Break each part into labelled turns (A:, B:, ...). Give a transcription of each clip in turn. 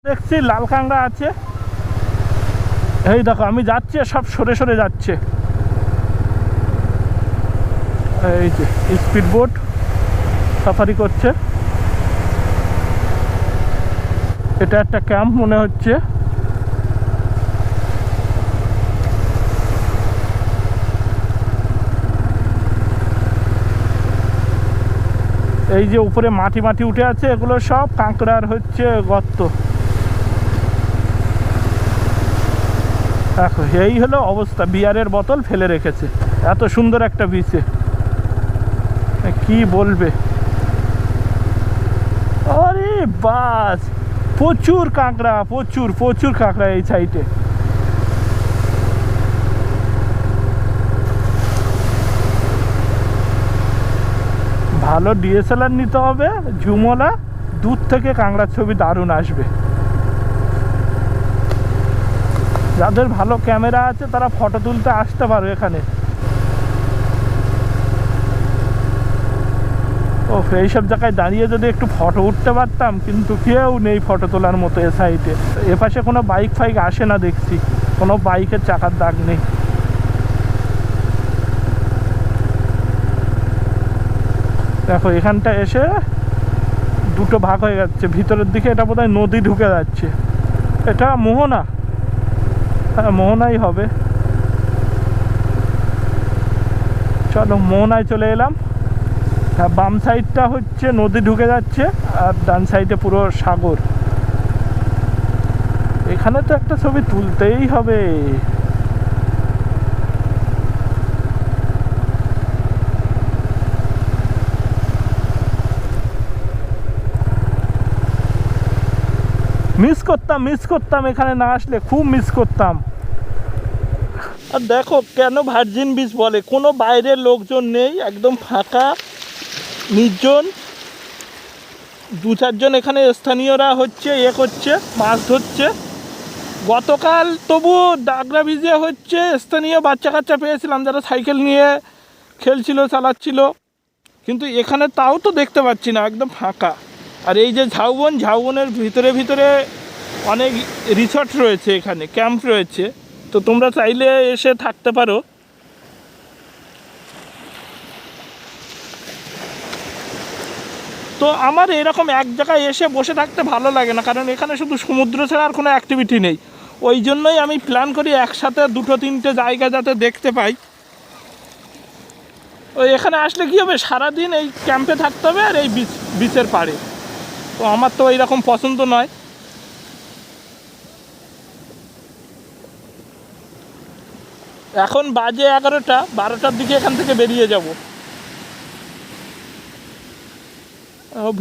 A: দেখছি লাল কাঁকড়া আছে। এই দেখো আমি যাচ্ছি, সব সরে সরে যাচ্ছে। এই যে স্পিড বোট সাফারি করছে। এটা একটা ক্যাম্প মনে হচ্ছে। এই যে উপরে মাটি মাটি উঠে আছে, এগুলো সব কাঁকড়ার হচ্ছে গর্ত। দেখো এই হলো অবস্থা, বিয়ারের বোতল ফেলে রেখেছে এত সুন্দর একটা বিচে, কি বলবে। আরে বাস, প্রচুর কাঁকড়া, প্রচুর প্রচুর কাঁকড়া এই সাইডে। ভালো ডিএসএলআর নিতে হবে ঝুমলা, দূর থেকে কাঁকড়ার ছবি দারুণ আসবে। যাদের ভালো ক্যামেরা আছে তারা ফটো তুলতে আসতে পারো এখানে। ও এইসব জায়গায় দাঁড়িয়ে যদি একটু ফটো উঠতে পারতাম, কিন্তু কেউ নেই ফটো তোলার মতো এ সাইডে। এপাশে কোনো বাইক ফাইক আসে না দেখছি, কোনো বাইকের চাকার দাগ নেই। দেখো এখানটা এসে দুটো ভাগ হয়ে যাচ্ছে, ভিতরের দিকে এটা বোধহয় নদী ঢুকে যাচ্ছে। এটা মোহনা, হ্যাঁ মোহনাই হবে। চলো মোহনায় চলে এলাম। হ্যাঁ বাম সাইডটা হচ্ছে নদী ঢুকে যাচ্ছে, আর ডান সাইডে পুরো সাগর। এখানে তো একটা ছবি তুলতেই হবে। মিস করতাম এখানে না আসলে, খুব মিস করতাম। আর দেখো কেন ভার্জিন বিচ বলে, কোনো বাইরের লোকজন নেই, একদম ফাঁকা নির্জন। দু চারজন এখানে স্থানীয়রা হচ্ছে করছে, মাছ ধরছে। গতকাল তবু ডাগরা বিচে হচ্ছে স্থানীয় বাচ্চা কাচ্চা পেয়েছিলাম, যারা সাইকেল নিয়ে খেলছিল, চালাচ্ছিল। কিন্তু এখানে তাও তো দেখতে পাচ্ছি না, একদম ফাঁকা। আর এই যে ঝাউবনের ভিতরে ভিতরে অনেক রিসর্ট রয়েছে, এখানে ক্যাম্প রয়েছে, তো তোমরা চাইলে এসে থাকতে পারো। তো আমার এরকম এক জায়গায় এসে বসে থাকতে ভালো লাগে না, কারণ এখানে শুধু সমুদ্র ছাড়া আর কোনো অ্যাক্টিভিটি নেই। ওই জন্যই আমি প্ল্যান করি একসাথে দুটো তিনটে জায়গা যাতে দেখতে পাই। ওই এখানে আসলে কী হবে, সারাদিন এই ক্যাম্পে থাকতে হবে আর এই বিচের পাড়ে। তো আমার তো এইরকম পছন্দ নয়। এখন বাজে 11টা, 12টার দিকে এখান থেকে বেরিয়ে যাব।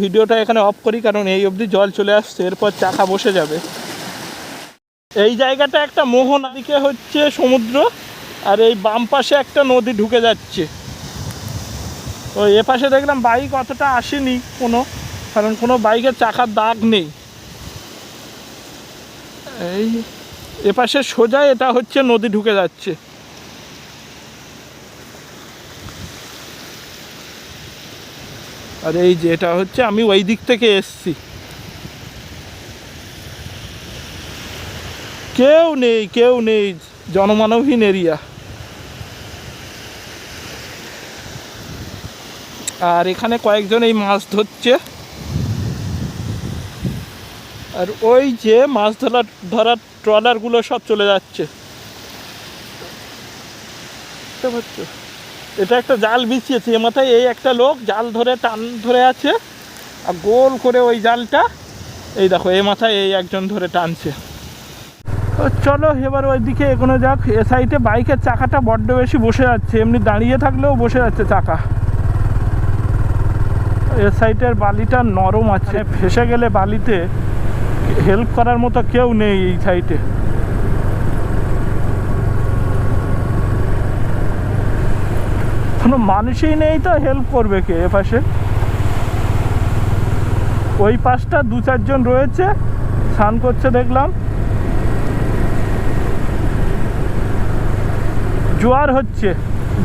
A: ভিডিওটা এখানে অফ করি, কারণ এই অবধি জল চলে আসছে, এরপর চাকা বসে যাবে। এই জায়গাটা একটা মোহনা, দিকে হচ্ছে সমুদ্র, আর এই বাম পাশে একটা নদী ঢুকে যাচ্ছে। তো এ পাশে দেখলাম বাইক অতটা আসেনি কোনো, কারণ কোনো বাইকের চাকার দাগ নেই। এই এপাশে সোজা এটা হচ্ছে নদী ঢুকে যাচ্ছে। আর এই যে এটা হচ্ছে, আমি ওই দিক থেকে এসছি। কেউ নেই, জনমানবহীন এরিয়া। আর এখানে কয়েকজন এই মাছ ধরছে। আর ওই যে মাছ ধরার ট্রলারগুলো সব চলে যাচ্ছে, বুঝতে পারছো? এটা একটা জাল বিছিয়েছে, এ মাথায় এই একটা লোক জাল ধরে টান ধরে আছে, আর গোল করে ওই জালটা এই দেখো এ মাথায় এই একজন ধরে টানছে। তো চলো এবার ওই দিকে এগোনো যাক। এ সাইডে বাইকের চাকাটা বড্ড বেশি বসে যাচ্ছে, এমনি দাঁড়িয়ে থাকলেও বসে যাচ্ছে চাকা। এ সাইডের বালিটা নরম আছে, ফেসে গেলে বালিতে হেল্প করার মতো কেউ নেই এই সাইডে। কোনো মানুষই নেই, তো হেল্প করবে কে? এ পাশে ওই পাশটা দু চারজন রয়েছে, স্নান করছে দেখলাম। জোয়ার হচ্ছে,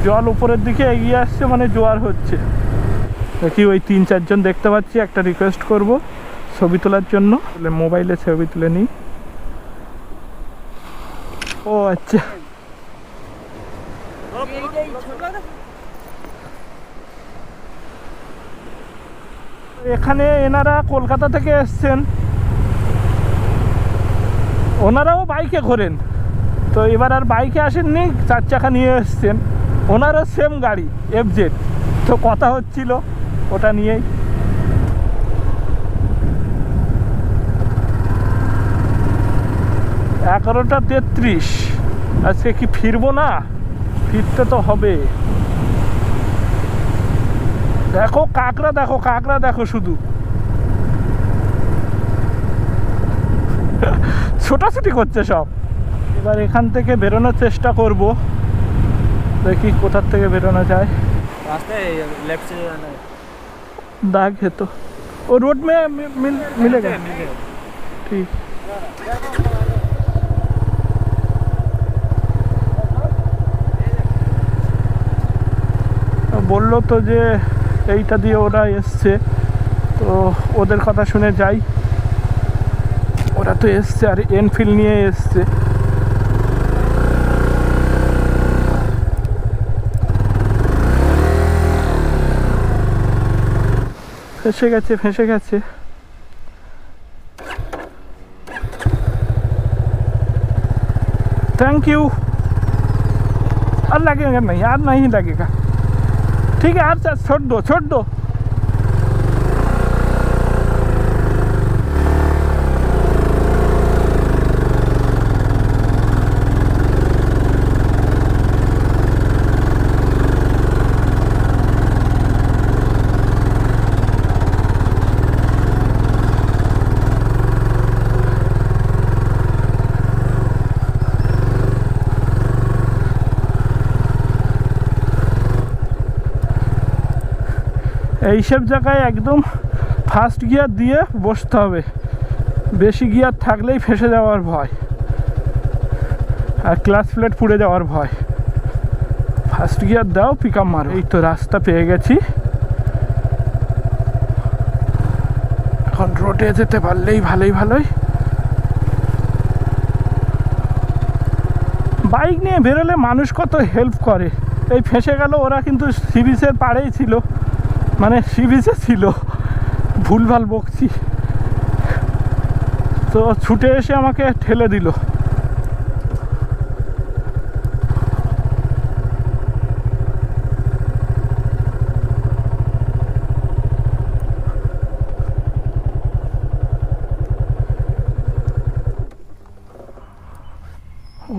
A: জল উপরের দিকে এগিয়ে আসছে, মানে জোয়ার হচ্ছে। দেখি ওই 3-4 জন দেখতে পাচ্ছি, একটা রিকোয়েস্ট করব ছবি তোলার জন্য, মোবাইলে ছবি তুলে নিই। ও আচ্ছা, এখানে এনারা কলকাতা থেকে এসছেন, ওনারাও বাইকে ঘোরেন, তো এবার আর বাইকে আসেননি, 4 চাকা নিয়ে এসছেন। ওনারও সেম গাড়ি FZ, তো কথা হচ্ছিল ওটা নিয়েই। এগারোটা 33, আজকে কি ফিরবো না? ফিরতে তো হবে। দেখো কাঁকড়া, দেখো কাঁকড়া, দেখো শুধু ছোটাছুটি করছে সব। এবার এখান থেকে বেরোনোর চেষ্টা করব, দেখি কোথার থেকে বেরোনো যায়।
B: रास्ते लेफ्ट से जाना है।
A: दाग है तो वो रोड में मिलेगा। ठीक, বললো তো যে এইটা দিয়ে ওরা এসছে, তো ওদের কথা শুনে যাই। ওরা তো এসছে আর এনফিল্ড নিয়ে এসছে। ফেসে গেছে, ফেসে গেছে। Thank you. और लगेगा नहीं यार, नहीं लगेगा। ठीक है यार, छोड़ दो, छोड़ दो। এইসব জায়গায় একদম ফার্স্ট গিয়ার দিয়ে বসতে হবে, বেশি গিয়ার থাকলেই ফেসে যাওয়ার ভয় আর ক্লাচ প্লেট পুড়ে যাওয়ার ভয়। ফার্স্ট গিয়ার দাও, পিক আপ মারো। এই তো রাস্তা পেয়ে গেছি, এখন রোডে যেতে পারলেই ভালোই। বাইক নিয়ে বেরোলে মানুষ কত হেল্প করে। এই ফেসে গেল, ওরা কিন্তু সি বিচের পাড়েই ছিল, মানে সি বিচে ছিল, ভুলভাল বকছি, তো ছুটে এসে আমাকে ঠেলে দিল।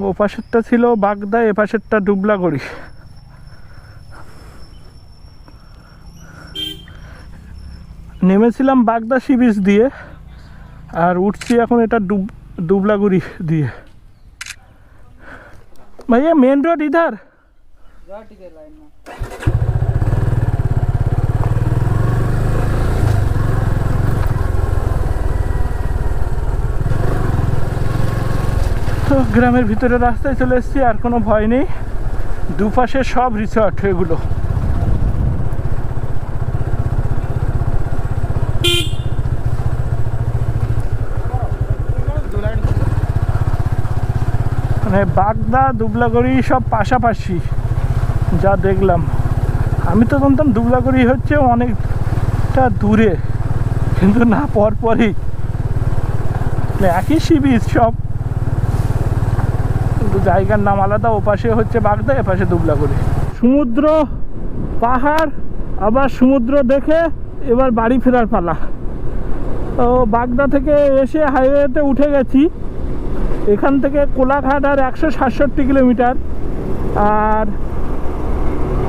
A: ও পাশেরটা ছিল বাগদা, এ পাশেরটা ডুবলাগড়ি। নেমেছিলাম বাগদা সি বিচ দিয়ে, আর উঠছি এখন এটা ডুবলাগুড়ি দিয়ে। भैया मेन रोड इधर। তো গ্রামের ভিতরে রাস্তায় চলে এসেছি, আর কোনো ভয় নেই। দুপাশে সব রিসর্ট এগুলো। মানে বাগদা দুবলাগড়ি সব পাশাপাশি যা দেখলাম। আমি তো জানতাম দুবলাগড়ি হচ্ছে অনেকটা দূরে, কিন্তু না, পরপরই একই সি বিচ সব, কিন্তু জায়গার নাম আলাদা। ও পাশে হচ্ছে বাগদা, এ পাশে দুবলাগড়ি। সমুদ্র, পাহাড়, আবার সমুদ্র দেখে এবার বাড়ি ফেরার পালা। তো বাগদা থেকে এসে হাইওয়েতে উঠে গেছি। এখান থেকে কোলাঘাট আর 167 কিলোমিটার, আর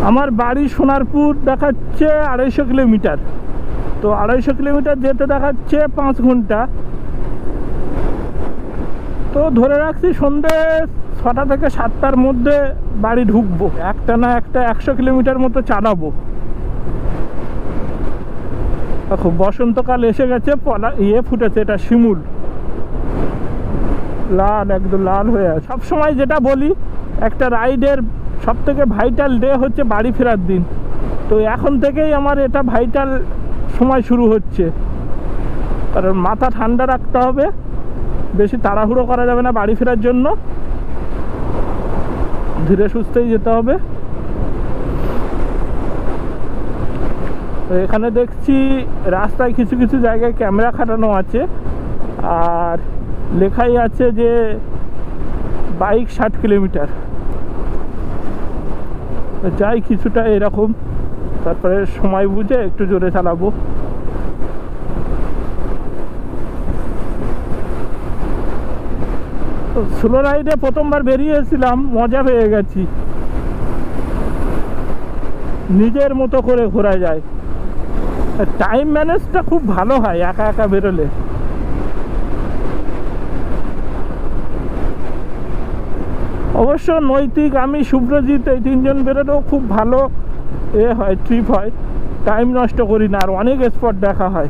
A: আমার বাড়ি সোনারপুর দেখাচ্ছে 250 কিলোমিটার। তো 250 কিলোমিটার যেতে দেখাচ্ছে 5 ঘন্টা। তো ধরে রাখছি সন্ধ্যে 6টা থেকে 7টার মধ্যে বাড়ি ঢুকবো। একটা 100 কিলোমিটার মতো চালাবো। দেখো বসন্তকাল এসে গেছে, ফুটেছে, এটা শিমুল, লাল, একদম লাল হয়ে আছে। সবসময় যেটা বলি, একটা রাইডের সব থেকে ভাইটাল ডে হচ্ছে বাড়ি ফেরার দিন। তো এখন থেকেই আমার এটা ভাইটাল সময় শুরু হচ্ছে, কারণ মাথা ঠান্ডা রাখতে হবে, বেশি তাড়াহুড়ো করা যাবে না বাড়ি ফেরার জন্য, ধীরে সুস্থেই যেতে হবে। তো এখানে দেখছি রাস্তায় কিছু কিছু জায়গায় ক্যামেরা খাটানো আছে, আর লেখাই আছে যে বাইক 60 কিলোমিটার। যাই কিছুটা এরকম, তারপরে সময় বুঝে একটু জোরে চালাবো। স্লো রাইডে প্রথমবার বেরিয়েছিলাম, মজা পেয়ে গেছি, নিজের মতো করে ঘোরা যায়, টাইম ম্যানেজটা খুব ভালো হয় একা একা বেরোলে। অবশ্য নৈতিক, আমি, শুভ্রজিৎ, এই তিনজন বেরোলেও খুব ভালো হয়, ট্রিপ হয়, টাইম নষ্ট করি না, আর অনেক স্পট দেখা হয়।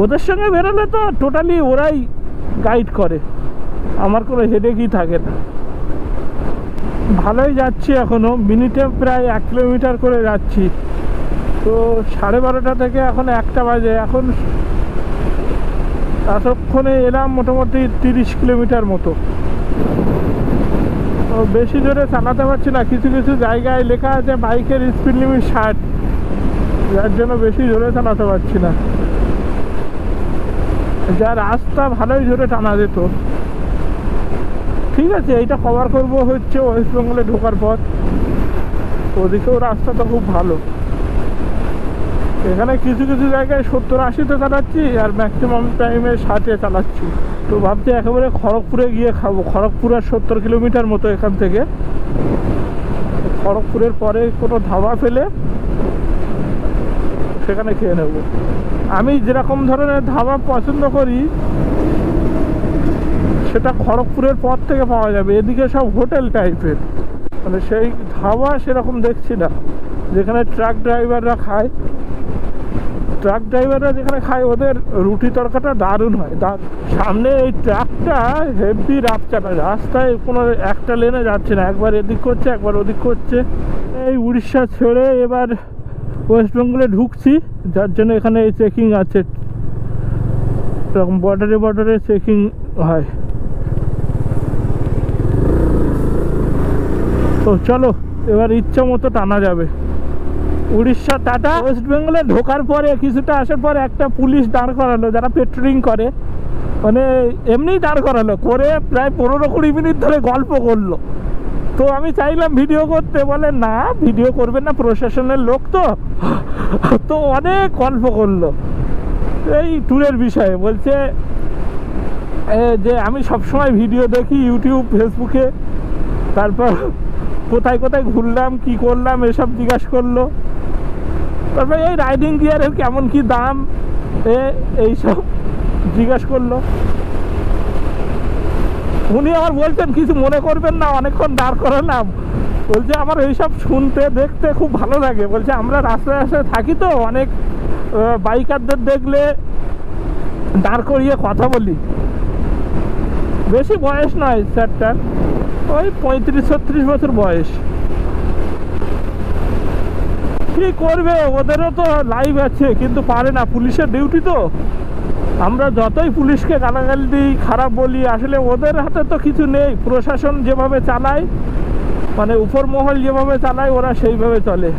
A: ওদের সঙ্গে বেরোলে তো টোটালি ওরাই গাইড করে, আমার কোনো হেডেকই থাকে না। ভালোই যাচ্ছি, এখনও মিনিটে প্রায় 1 কিলোমিটার করে যাচ্ছি। তো 12:30 থেকে এখন 1টা বাজে, এখন এতক্ষণে এলাম মোটামুটি 30 কিলোমিটার মতো। তো বেশি জোরে চালাতে পারছি না, কিছু কিছু জায়গায় লেখা আছে বাইকের স্পিড লিমিট 60, যার জন্য বেশি জোরে চালাতে পারছি না। যা রাস্তা ভালোই জোরে টানা যেত। ঠিক আছে, এইটা কভার করব হচ্ছে ওয়েস্ট বেঙ্গলে ঢোকার পর, ওদিকেও রাস্তাটা খুব ভালো। এখানে কিছু কিছু জায়গায় 70-80-তে চালাচ্ছি, আর ম্যাক্সিমাম টাইমে 60-এ চালাচ্ছি। তো ভাবছি একেবারে খড়গপুরে গিয়ে খাবো। খড়গপুর আর 70 কিলোমিটার মতো এখান থেকে। খড়গপুরের পরে কোনো ধাবা পেলে সেখানে খেয়ে নেব। আমি যেরকম ধরনের ধাবা পছন্দ করি সেটা খড়গপুরের পর থেকে পাওয়া যাবে। এদিকে সব হোটেল টাইপের, মানে সেই ধাবা সেরকম দেখছি না। যেখানে ট্রাক ড্রাইভাররা খায়, ট্রাক ড্রাইভাররা যেখানে খায় ওদের রুটি তরকাটা দারুণ হয়। সামনে এই ট্রাকটা হেভি রাফ চালায়, রাস্তায় কোনো একটা লেনে যাচ্ছে না, একবার এদিক করছে একবার ওদিক করছে। এই উড়িষ্যা ছেড়ে এবার ওয়েস্ট বেঙ্গলে ঢুকছি, যার জন্য এখানে এই চেকিং আছে, এরকম বর্ডারে বর্ডারে চেকিং হয়। তো চলো এবার ইচ্ছা মতো টানা যাবে। উড়িষ্যা টাটা। ওয়েস্ট বেঙ্গলে ঢোকার পরে কিছুটা আসার পর একটা পুলিশ দাঁড় করালো, যারা পেট্রোলিং করে, মানে এমনিই দাঁড় করালো, করে প্রায় 15-20 মিনিট ধরে গল্প করলো। তো আমি চাইলাম ভিডিও করতে, বলে না ভিডিও করবেন না, প্রশাসনের লোক তো। তো অনেক গল্প করলো এই ট্যুরের বিষয়ে, বলছে যে আমি সবসময় ভিডিও দেখি ইউটিউব, ফেসবুকে, তারপর কোথায় কোথায় ঘুরলাম, কি করলাম, এসব জিজ্ঞাসা করলো। তারপর এই রাইডিং গিয়ারের কেমন কি দাম, এইসব জিজ্ঞাসা করলো। উনি আমার বলছেন কিছু মনে করবেন না, অনেকক্ষণ দাঁড় করালাম। বলছে আমার এইসব শুনতে দেখতে খুব ভালো লাগে। বলছে আমরা রাস্তায় রাস্তায় থাকি তো, অনেক বাইকারদের দেখলে দাঁড় করিয়ে কথা বলি। বেশি বয়স নয় স্যারটার, ওই 35-36 বছর বয়স। কি করবে, ওদেরও তো লাইফ আছে, কিন্তু পারে না, পুলিশের ডিউটি তো। আমরা যতই পুলিশকে গালাগালি দিই, খারাপ বলি, আসলে ওদের হাতে তো কিছু নেই। প্রশাসন যেভাবে চালায়, মানে উপর মহল যেভাবে চালায়, ওরা সেইভাবে চলে।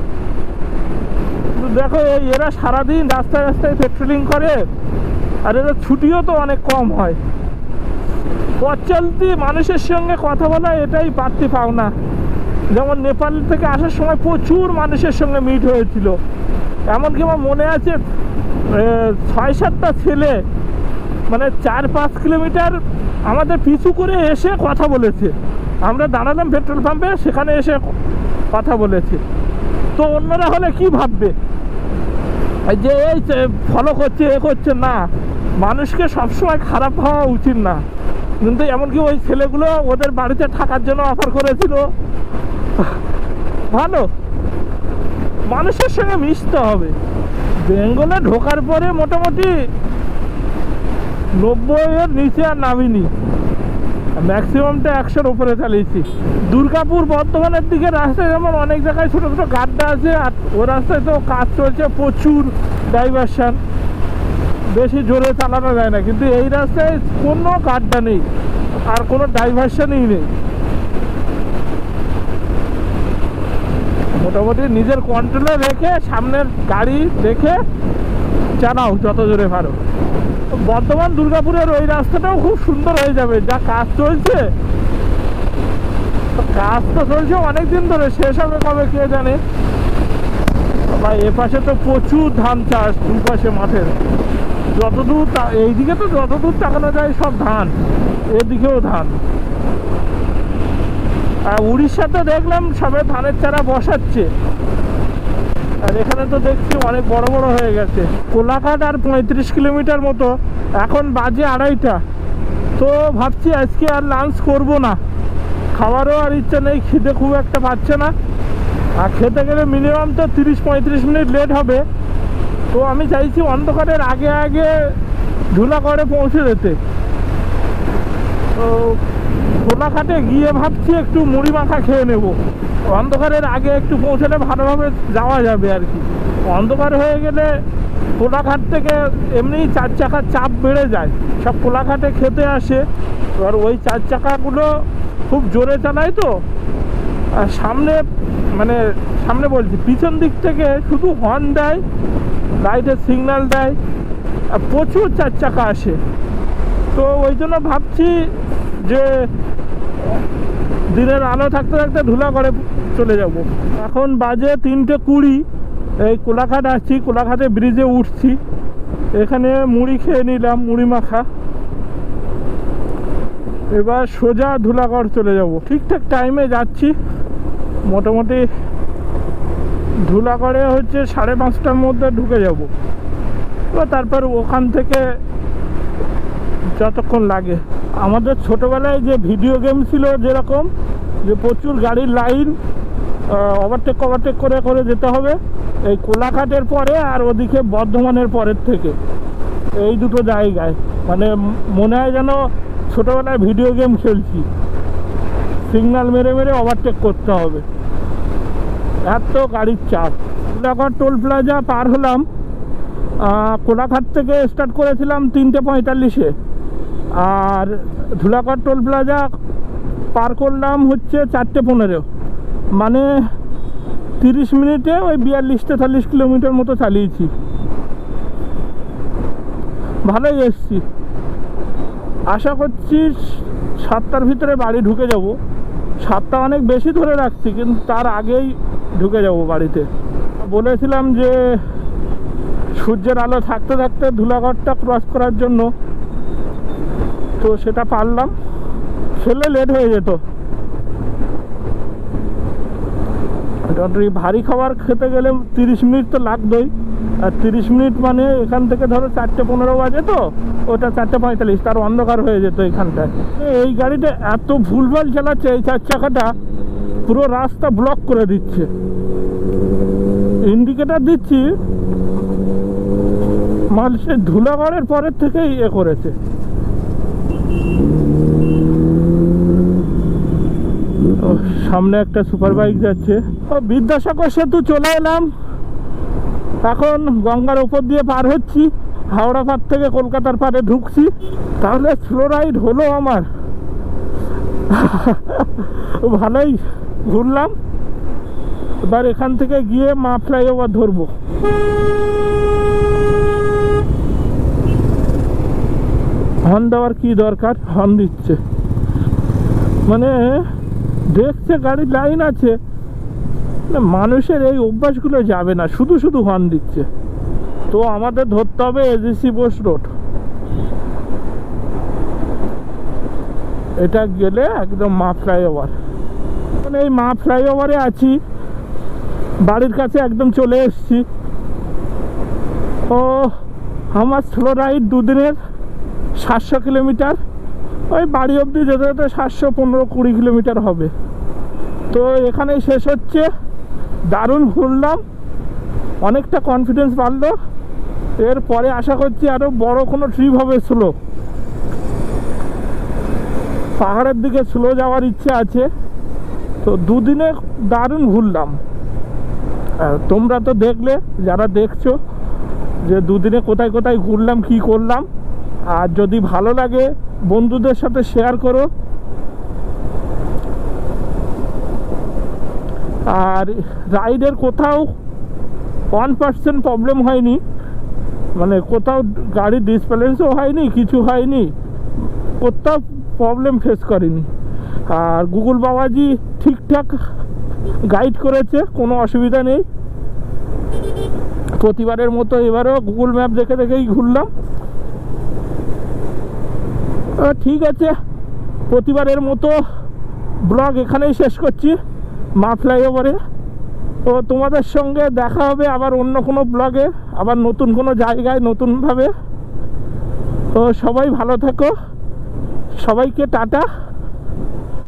A: দেখো এরা সারাদিন রাস্তায় রাস্তায় পেট্রোলিং করে, আর এদের ছুটিও তো অনেক কম হয়। পথ চলতি মানুষের সঙ্গে কথা বলা এটাই বাড়তি পাওনা। যেমন নেপাল থেকে আসার সময় প্রচুর মানুষের সঙ্গে মিট হয়েছিল। এমনকি আমার মনে আছে 6-7টা ছেলে মানে 4-5 কিলোমিটার আমাদের পিছু করে এসে কথা বলেছে। আমরা দাঁড়ালাম পেট্রোল পাম্পে, সেখানে এসে কথা বলেছে। তো অন্যরা হলে কি ভাববে যে এই ফলো করছে, এ করছে না। মানুষকে সবসময় খারাপ ভাবা উচিত না। কিন্তু এমনকি ওই ছেলেগুলো ওদের বাড়িতে থাকার জন্য অফার করেছিল। ভালো, মানুষের সঙ্গে মিশতে হবে। বেঙ্গলে ঢোকার পরে মোটামুটি 90-এর নিচে আর নামিনি, ম্যাক্সিমামটা 100-র উপরে চালিয়েছি। দুর্গাপুর বর্ধমানের দিকে রাস্তায় যেমন অনেক জায়গায় ছোটো ছোটো গাড্ডা আছে, আর ও রাস্তায় তো কাজ চলছে প্রচুর, ডাইভারশন। বেশি জোরে চালানো যায় না, কিন্তু এই রাস্তায় কোনো গাড্ডা নেই আর কোনো ডাইভারশনই নেই। মোটামুটি নিজের কন্ট্রোলে রেখে সামনের গাড়ি দেখে চালাও যত জোরে পারো। বর্ধমান দুর্গাপুরের ওই রাস্তাটাও খুব সুন্দর হয়ে যাবে, যা কাজ চলছে। কাজ তো চলছে অনেকদিন ধরে, শেষ হবে কবে কে জানে। ভাই এপাশে তো প্রচুর ধান চাষ, দুপাশে মাঠের যতদূর, এইদিকে তো যতদূর তাকানো যায় সব ধান, এদিকেও ধান। আর উড়িষ্যাতে দেখলাম সবে ধানের চারা বসাচ্ছে, আর এখানে তো দেখছি অনেক বড় বড় হয়ে গেছে। কোলাঘাট আর 35 কিলোমিটার মতো, এখন বাজে 2:30। তো ভাবছি আজকে আর লাঞ্চ করব না, খাওয়ারও আর ইচ্ছা নেই, খিদে খুব একটা পাচ্ছে না। আর খেতে গেলে মিনিমাম তো 30-35 মিনিট লেট হবে। তো আমি চাইছি অন্ধকারের আগে আগে ধুলাগড়ে পৌঁছে যেতে। তো কোলাঘাটে গিয়ে ভাবছি একটু মুড়ি মাখা খেয়ে নেব, অন্ধকারের আগে একটু পৌঁছালে ভালোভাবে যাওয়া যাবে আর কি। অন্ধকার হয়ে গেলে কোলাঘাট থেকে এমনি 4 চাকার চাপ বেড়ে যায়, সব কোলাঘাটে খেতে আসে। এবার ওই 4 চাকাগুলো খুব জোরে চালায় তো, আর সামনে মানে সামনে বলছি পিছন দিক থেকে শুধু হর্ন দেয়, লাইটের সিগন্যাল দেয়, আর প্রচুর 4 চাকা আসে। তো ওই জন্য ভাবছি যে দিনের আলো থাকতে থাকতে ধুলাগড়ে চলে যাব। এখন বাজে 3:20, এই কোলাঘাট আসছি, কোলাঘাটে ব্রিজে উঠছি, এখানে মুড়ি খেয়ে নিলাম, মুড়ি মাখা। এবার সোজা ধুলাগড় চলে যাব, ঠিকঠাক টাইমে যাচ্ছি। মোটামুটি ধুলাগড়ে হচ্ছে 5:30টার মধ্যে ঢুকে যাব। এবার তারপর ওখান থেকে যতক্ষণ লাগে। আমাদের ছোটোবেলায় যে ভিডিও গেম ছিল যেরকম, যে প্রচুর গাড়ির লাইন, ওভারটেক করে করে যেতে হবে, এই কোলাঘাটের পরে আর ওদিকে বর্ধমানের পরের থেকে, এই দুটো জায়গায় মানে মনে হয় যেন ছোটোবেলায় ভিডিও গেম খেলছি। সিগন্যাল মেরে মেরে ওভারটেক করতে হবে, এত গাড়ির চাপ। কোলাঘাট টোল প্লাজা পার হলাম, কোলাঘাট থেকে স্টার্ট করেছিলাম 3:45-এ, আর ধুলাগড় টোল প্লাজা পার করলাম হচ্ছে 4:15, মানে 30 মিনিটে ওই 42-43 কিলোমিটার মতো চালিয়েছি। ভালোই এসছি, আশা করছি 7টার ভিতরে বাড়ি ঢুকে যাব। 7টা অনেক বেশি ধরে রাখছি, কিন্তু তার আগেই ঢুকে যাব বাড়িতে। বলেছিলাম যে সূর্যের আলো থাকতে থাকতে ধুলাগড়টা ক্রস করার জন্য, তো সেটা পারলাম, খেলে লেট হয়ে যেত। ভারী খাবার খেতে গেলে 30 মিনিট তো লাগবেই, আর 30 মিনিট মানে এখান থেকে ধরো 4:15 বাজে, তো ওটা 4:45, তার অন্ধকার হয়ে যেত এখানটায়। এই গাড়িটা এত ভুলভাল চালাচ্ছে, এই 4 চাকাটা পুরো রাস্তা ব্লক করে দিচ্ছে। ইন্ডিকেটার দিচ্ছি, মাল সে ধুলাগড়ের পরের থেকেই করেছে। সামনে একটা সুপার বাইক যাচ্ছে। বিদ্যাসাগর সেতু চলে এলাম, এখন গঙ্গার উপর দিয়ে পার হচ্ছি, হাওড়া পার থেকে কলকাতার পারে ঢুকছি। তাহলে স্লো রাইড হলো আমার, ভালোই ঘুরলাম। এবার এখান থেকে গিয়ে মা ফ্লাইওভার ধরবো। হর্ন দেওয়ার কি দরকার, হর্ন দিচ্ছে, মানে দেখছে গাড়ির লাইন আছে, মানুষের এই অভ্যাসগুলো যাবে না, শুধু শুধু হর্ন দিচ্ছে। তো আমাদের ধরতে হবে এজিসি বোস রোড, এটা গেলে একদম মা ফ্লাইওভার। মানে এই মা ফ্লাইওভারে আছি, বাড়ির কাছে একদম চলে এসছি। ও আমার স্লো রাইড দুদিনের 700 কিলোমিটার, ওই বাড়ি অবধি যেতে যেতে 715-20 কিলোমিটার হবে। তো এখানেই শেষ হচ্ছে। দারুণ ঘুরলাম, অনেকটা কনফিডেন্স বাড়লো। এরপরে আশা করছি আরও বড় কোনো ট্রিপ হবে স্লো, পাহাড়ের দিকে স্লো যাওয়ার ইচ্ছে আছে। তো দুদিনে দারুণ ঘুরলাম। তোমরা তো দেখলে, যারা দেখছো, যে দুদিনে কোথায় কোথায় ঘুরলাম কি করলাম। আর যদি ভালো লাগে বন্ধুদের সাথে শেয়ার করো। আর রাইডের কোথাও 1% প্রবলেম হয়নি, মানে কোথাও গাড়ি ডিসব্যালেন্সও হয়নি, কিছু হয়নি, কোথাও প্রবলেম ফেস করিনি। আর গুগল বাবাজি ঠিকঠাক গাইড করেছে, কোনো অসুবিধা নেই। প্রতিবারের মতো এবারও গুগল ম্যাপ দেখে দেখেই ঘুরলাম। ঠিক আছে, প্রতিবারের মতো ব্লগ এখানেই শেষ করছি মা ফ্লাইওভারে। তো তোমাদের সঙ্গে দেখা হবে আবার অন্য কোনো ব্লগে, আবার নতুন কোনো জায়গায় নতুনভাবে। তো সবাই ভালো থেকো, সবাইকে টাটা।